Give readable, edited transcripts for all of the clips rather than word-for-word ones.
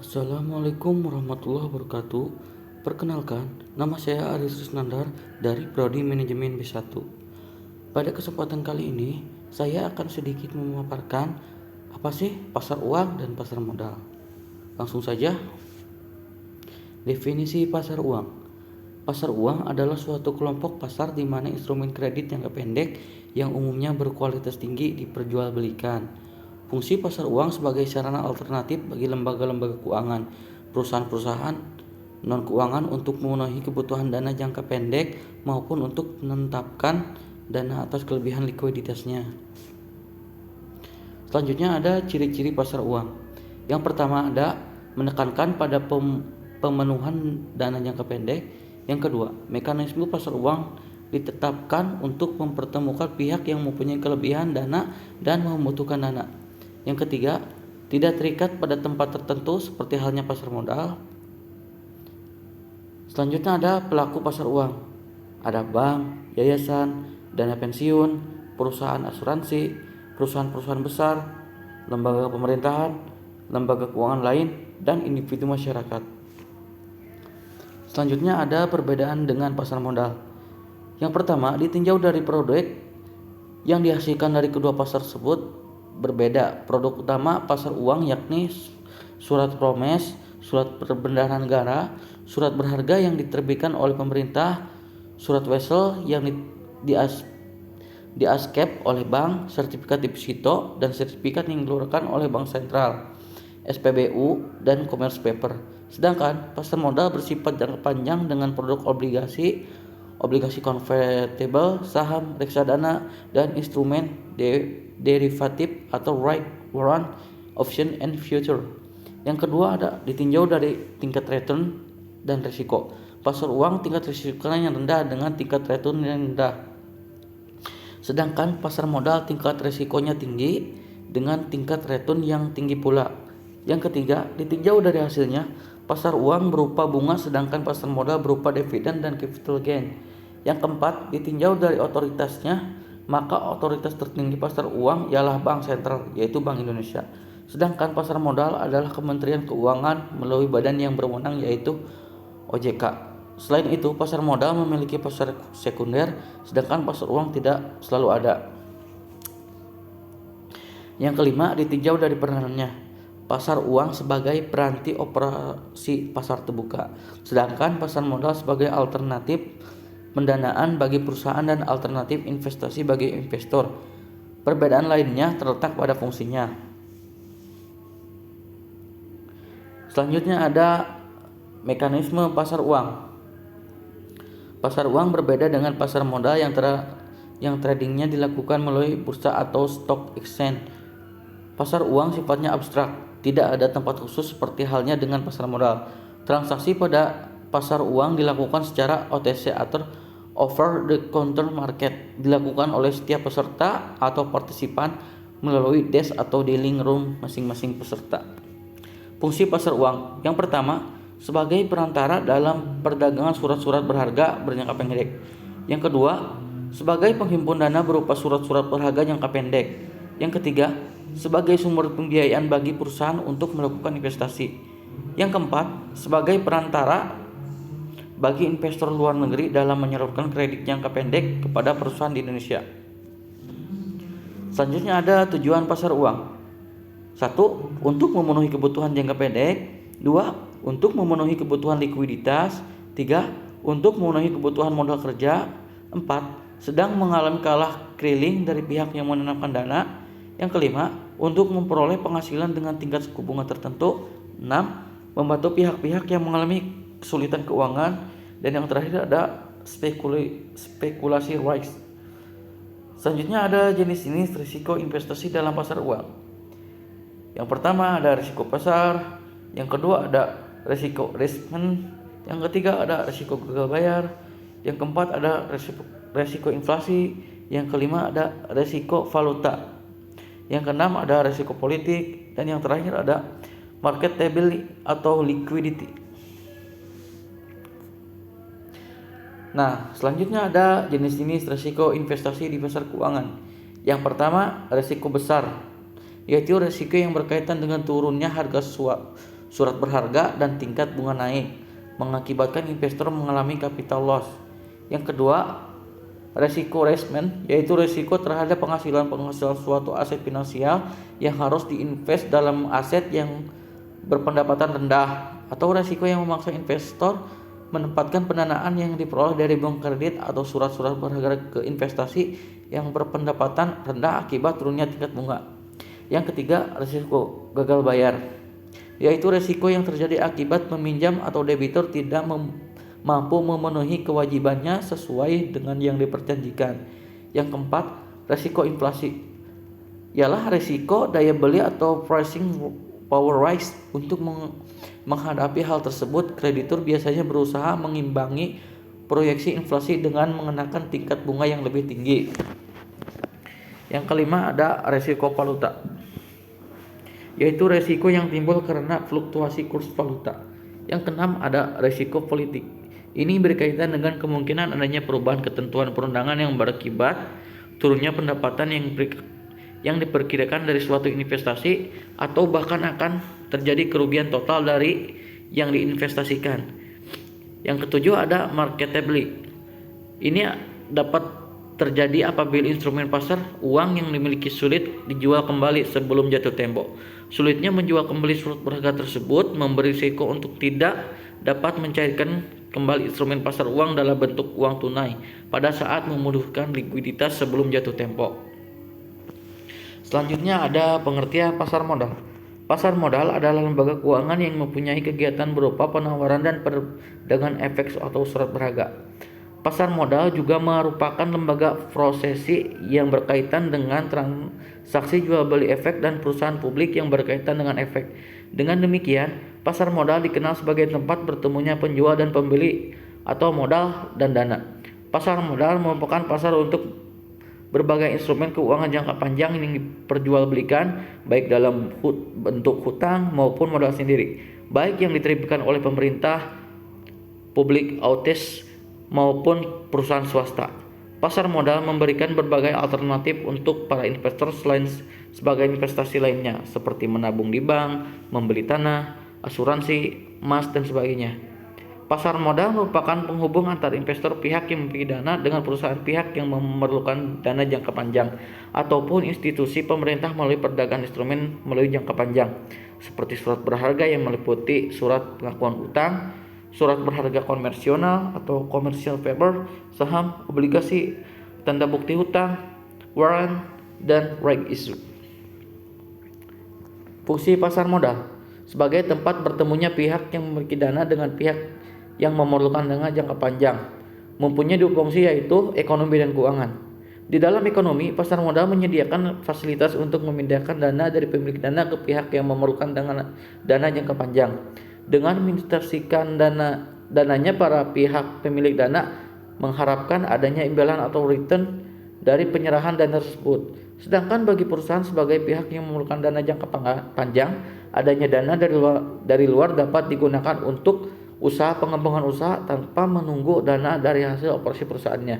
Assalamualaikum warahmatullahi wabarakatuh. Perkenalkan, nama saya Aris Rusnandar dari Prodi Manajemen B1. Pada kesempatan kali ini, saya akan sedikit memaparkan apa sih pasar uang dan pasar modal. Langsung saja, definisi pasar uang. Pasar uang adalah suatu kelompok pasar di mana instrumen kredit jangka pendek yang umumnya berkualitas tinggi diperjualbelikan. Fungsi pasar uang sebagai sarana alternatif bagi lembaga-lembaga keuangan, perusahaan-perusahaan non-keuangan untuk memenuhi kebutuhan dana jangka pendek maupun untuk menetapkan dana atas kelebihan likuiditasnya. Selanjutnya ada ciri-ciri pasar uang. Yang pertama ada menekankan pada pemenuhan dana jangka pendek. Yang kedua, mekanisme pasar uang ditetapkan untuk mempertemukan pihak yang mempunyai kelebihan dana dan membutuhkan dana. Yang ketiga, tidak terikat pada tempat tertentu seperti halnya pasar modal. Selanjutnya ada pelaku pasar uang. Ada bank, yayasan, dana pensiun, perusahaan asuransi, perusahaan-perusahaan besar, lembaga pemerintahan, lembaga keuangan lain, dan individu masyarakat. Selanjutnya ada perbedaan dengan pasar modal. Yang pertama, ditinjau dari produk yang dihasilkan dari kedua pasar tersebut berbeda. Produk utama pasar uang yakni surat promes, surat perbendaharaan negara, surat berharga yang diterbitkan oleh pemerintah, surat wesel yang di ASCAP oleh bank, sertifikat deposito, dan sertifikat yang dikeluarkan oleh bank sentral, SPBU, dan commerce paper. Sedangkan pasar modal bersifat jangka panjang dengan produk obligasi, obligasi convertible, saham, reksadana, dan instrumen derivatif atau right, warrant, option, and future. Yang kedua ada ditinjau dari tingkat return dan risiko. Pasar uang tingkat risikonya yang rendah dengan tingkat return yang rendah. Sedangkan pasar modal tingkat risikonya tinggi dengan tingkat return yang tinggi pula. Yang ketiga, ditinjau dari hasilnya. Pasar uang berupa bunga sedangkan pasar modal berupa dividen dan capital gain. Yang keempat, ditinjau dari otoritasnya, maka otoritas tertinggi pasar uang ialah Bank Sentral, yaitu Bank Indonesia. Sedangkan pasar modal adalah Kementerian Keuangan melalui badan yang berwenang yaitu OJK. Selain itu, pasar modal memiliki pasar sekunder, sedangkan pasar uang tidak selalu ada. Yang kelima, ditinjau dari peranannya. Pasar uang sebagai peranti operasi pasar terbuka, sedangkan pasar modal sebagai alternatif pendanaan bagi perusahaan dan alternatif investasi bagi investor. Perbedaan lainnya terletak pada fungsinya. Selanjutnya ada mekanisme pasar uang. Pasar uang berbeda dengan pasar modal yang tradingnya dilakukan melalui bursa atau stock exchange. Pasar uang sifatnya abstrak, tidak ada tempat khusus seperti halnya dengan pasar modal. Transaksi pada pasar uang dilakukan secara OTC atau over the counter market, dilakukan oleh setiap peserta atau partisipan melalui desk atau dealing room masing-masing peserta. Fungsi pasar uang. Yang pertama, sebagai perantara dalam perdagangan surat-surat berharga berjangka pendek. Yang kedua, sebagai penghimpun dana berupa surat-surat berharga jangka pendek. Yang ketiga, sebagai sumber pembiayaan bagi perusahaan untuk melakukan investasi. Yang keempat, sebagai perantara bagi investor luar negeri dalam menyalurkan kredit jangka pendek kepada perusahaan di Indonesia. Selanjutnya ada tujuan pasar uang. 1. Untuk memenuhi kebutuhan jangka pendek. 2. Untuk memenuhi kebutuhan likuiditas. 3. Untuk memenuhi kebutuhan modal kerja. 4. Sedang mengalami kalah keliling dari pihak yang menanamkan dana. Yang kelima, untuk memperoleh penghasilan dengan tingkat suku bunga tertentu. 6. Membantu pihak-pihak yang mengalami kesulitan keuangan. Dan yang terakhir ada spekulasi risk. Selanjutnya ada jenis-jenis risiko investasi dalam pasar uang. Yang pertama ada risiko pasar. Yang kedua ada risiko riskman. Yang ketiga ada risiko gagal bayar. Yang keempat ada risiko inflasi. Yang kelima ada risiko valuta. Yang keenam ada risiko politik, dan yang terakhir ada market stability atau liquidity. Nah, selanjutnya ada jenis-jenis risiko investasi di pasar keuangan. Yang pertama, risiko besar, yaitu risiko yang berkaitan dengan turunnya harga surat berharga, dan tingkat bunga naik, mengakibatkan investor mengalami capital loss. Yang kedua, resiko reinvestment, yaitu resiko terhadap penghasilan suatu aset finansial yang harus diinvest dalam aset yang berpendapatan rendah, atau resiko yang memaksa investor menempatkan pendanaan yang diperoleh dari bank kredit atau surat-surat berharga ke investasi yang berpendapatan rendah akibat turunnya tingkat bunga. Yang ketiga, resiko gagal bayar, yaitu resiko yang terjadi akibat peminjam atau debitur tidak mampu memenuhi kewajibannya sesuai dengan yang diperjanjikan. Yang keempat, resiko inflasi, ialah resiko daya beli atau pricing power rise. Untuk menghadapi hal tersebut, kreditur biasanya berusaha mengimbangi proyeksi inflasi dengan mengenakan tingkat bunga yang lebih tinggi. Yang kelima, ada resiko valuta, yaitu resiko yang timbul karena fluktuasi kurs valuta. Yang keenam, ada resiko politik. Ini berkaitan dengan kemungkinan adanya perubahan ketentuan perundangan yang berakibat turunnya pendapatan yang diperkirakan dari suatu investasi, atau bahkan akan terjadi kerugian total dari yang diinvestasikan. Yang ketujuh, ada marketability. Ini dapat terjadi apabila instrumen pasar uang yang dimiliki sulit dijual kembali sebelum jatuh tempo. Sulitnya menjual kembali surat berharga tersebut memberi risiko untuk tidak dapat mencairkan kembali instrumen pasar uang dalam bentuk uang tunai pada saat membutuhkan likuiditas sebelum jatuh tempo. Selanjutnya ada pengertian pasar modal. Pasar modal adalah lembaga keuangan yang mempunyai kegiatan berupa penawaran dan perdagangan efek atau surat berharga. Pasar modal juga merupakan lembaga prosesi yang berkaitan dengan transaksi jual beli efek dan perusahaan publik yang berkaitan dengan efek. Dengan demikian, pasar modal dikenal sebagai tempat bertemunya penjual dan pembeli atau modal dan dana. Pasar modal merupakan pasar untuk berbagai instrumen keuangan jangka panjang yang diperjualbelikan, baik dalam bentuk hutang maupun modal sendiri, baik yang diterbitkan oleh pemerintah, public authorities, maupun perusahaan swasta. Pasar modal memberikan berbagai alternatif untuk para investor selain sebagai investasi lainnya, seperti menabung di bank, membeli tanah, asuransi, emas, dan sebagainya. Pasar modal merupakan penghubung antar investor pihak yang memiliki dana dengan perusahaan pihak yang memerlukan dana jangka panjang, ataupun institusi pemerintah melalui perdagangan instrumen melalui jangka panjang, seperti surat berharga yang meliputi surat pengakuan utang, surat berharga konvensional atau commercial paper, saham, obligasi, tanda bukti hutang, warrant, dan right issue. Fungsi pasar modal sebagai tempat bertemunya pihak yang memiliki dana dengan pihak yang memerlukan dana jangka panjang, mempunyai dua fungsi, yaitu ekonomi dan keuangan. Di dalam ekonomi, pasar modal menyediakan fasilitas untuk memindahkan dana dari pemilik dana ke pihak yang memerlukan dana jangka panjang. Dengan menginvestasikan dananya, para pihak pemilik dana mengharapkan adanya imbalan atau return dari penyerahan dana tersebut. Sedangkan bagi perusahaan sebagai pihak yang memerlukan dana jangka panjang, adanya dana dari luar dapat digunakan untuk usaha pengembangan usaha tanpa menunggu dana dari hasil operasi perusahaannya.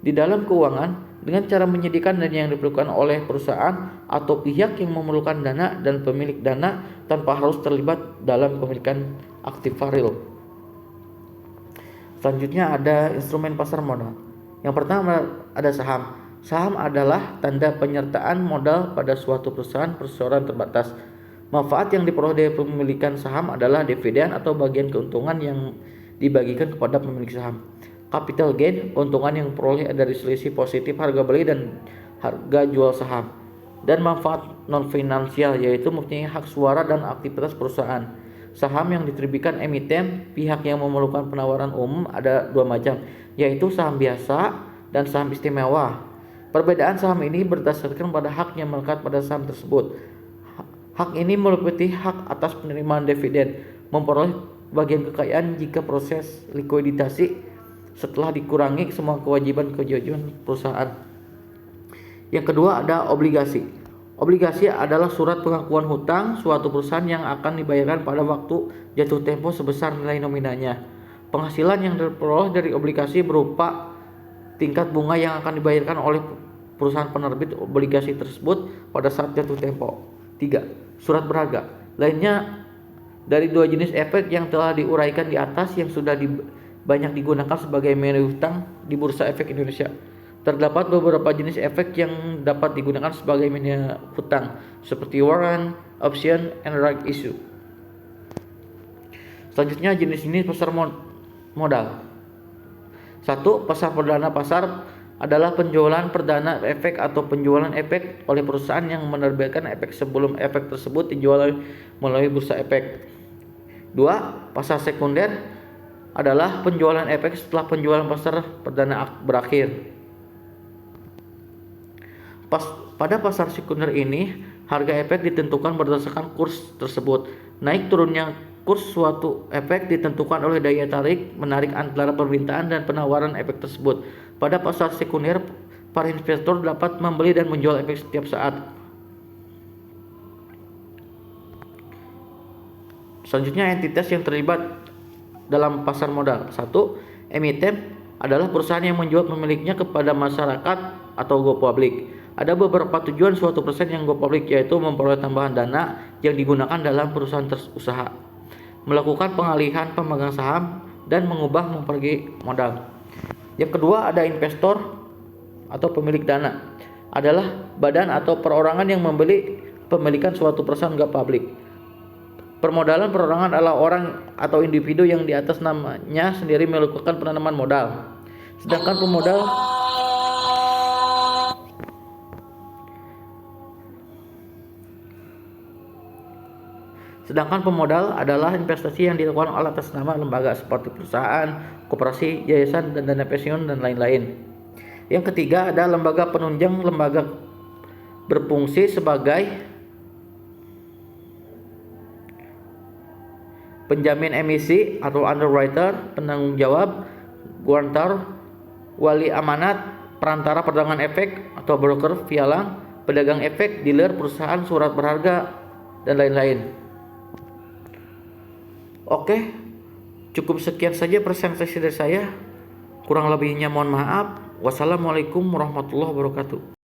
Di dalam keuangan, dengan cara menyediakan dana yang diperlukan oleh perusahaan atau pihak yang memerlukan dana dan pemilik dana tanpa harus terlibat dalam pemilikan aktiva real. Selanjutnya ada instrumen pasar modal. Yang pertama ada saham. Saham adalah tanda penyertaan modal pada suatu perusahaan perseroan terbatas. Manfaat yang diperoleh dari pemilikan saham adalah dividen atau bagian keuntungan yang dibagikan kepada pemilik saham. Capital gain, keuntungan yang diperoleh dari selisih positif harga beli dan harga jual saham. Dan manfaat non finansial, yaitu mempunyai hak suara dan aktivitas perusahaan. Saham yang diterbitkan emiten pihak yang memerlukan penawaran umum ada dua macam, yaitu saham biasa dan saham istimewa. Perbedaan saham ini berdasarkan pada hak yang melekat pada saham tersebut. Hak ini meliputi hak atas penerimaan dividen, memperoleh bagian kekayaan jika proses likuidasi setelah dikurangi semua kewajiban perusahaan. Yang kedua ada obligasi. Obligasi adalah surat pengakuan hutang suatu perusahaan yang akan dibayarkan pada waktu jatuh tempo sebesar nilai nominalnya. Penghasilan yang diperoleh dari obligasi berupa tingkat bunga yang akan dibayarkan oleh perusahaan penerbit obligasi tersebut pada saat jatuh tempo. 3. Surat berharga. Lainnya Dari dua jenis efek yang telah diuraikan di atas yang sudah banyak digunakan sebagai media hutang di Bursa Efek Indonesia, terdapat beberapa jenis efek yang dapat digunakan sebagai media hutang, seperti warrant, option, and right issue. Selanjutnya jenis-jenis pasar modal. 1. Pasar perdana. Pasar adalah penjualan perdana efek atau penjualan efek oleh perusahaan yang menerbitkan efek sebelum efek tersebut dijual melalui bursa efek. 2. Pasar sekunder adalah penjualan efek setelah penjualan pasar perdana berakhir. Pada pasar sekunder ini, harga efek ditentukan berdasarkan kurs tersebut. Naik turunnya kurs suatu efek ditentukan oleh daya tarik menarik antara permintaan dan penawaran efek tersebut. Pada pasar sekunder, para investor dapat membeli dan menjual efek setiap saat. Selanjutnya, entitas yang terlibat dalam pasar modal. 1. Emiten adalah perusahaan yang menjual pemiliknya kepada masyarakat atau go public. Ada beberapa tujuan suatu perusahaan yang go public, yaitu memperoleh tambahan dana yang digunakan dalam perusahaan usaha, melakukan pengalihan pemegang saham, dan mengubah mempergi modal. Yang kedua, ada investor atau pemilik dana, adalah badan atau perorangan yang membeli pemilikan suatu perusahaan go public. Permodalan perorangan adalah orang atau individu yang di atas namanya sendiri melakukan penanaman modal. Sedangkan pemodal adalah investasi yang dilakukan atas nama lembaga seperti perusahaan, koperasi, yayasan, dan dana pensiun dan lain-lain. Yang ketiga, ada lembaga penunjang. Lembaga berfungsi sebagai penjamin emisi atau underwriter, penanggung jawab, guarantor, wali amanat, perantara perdagangan efek atau broker, pialang, pedagang efek, dealer, perusahaan surat berharga, dan lain-lain. Oke, cukup sekian saja presentasi dari saya. Kurang lebihnya mohon maaf. Wassalamualaikum warahmatullahi wabarakatuh.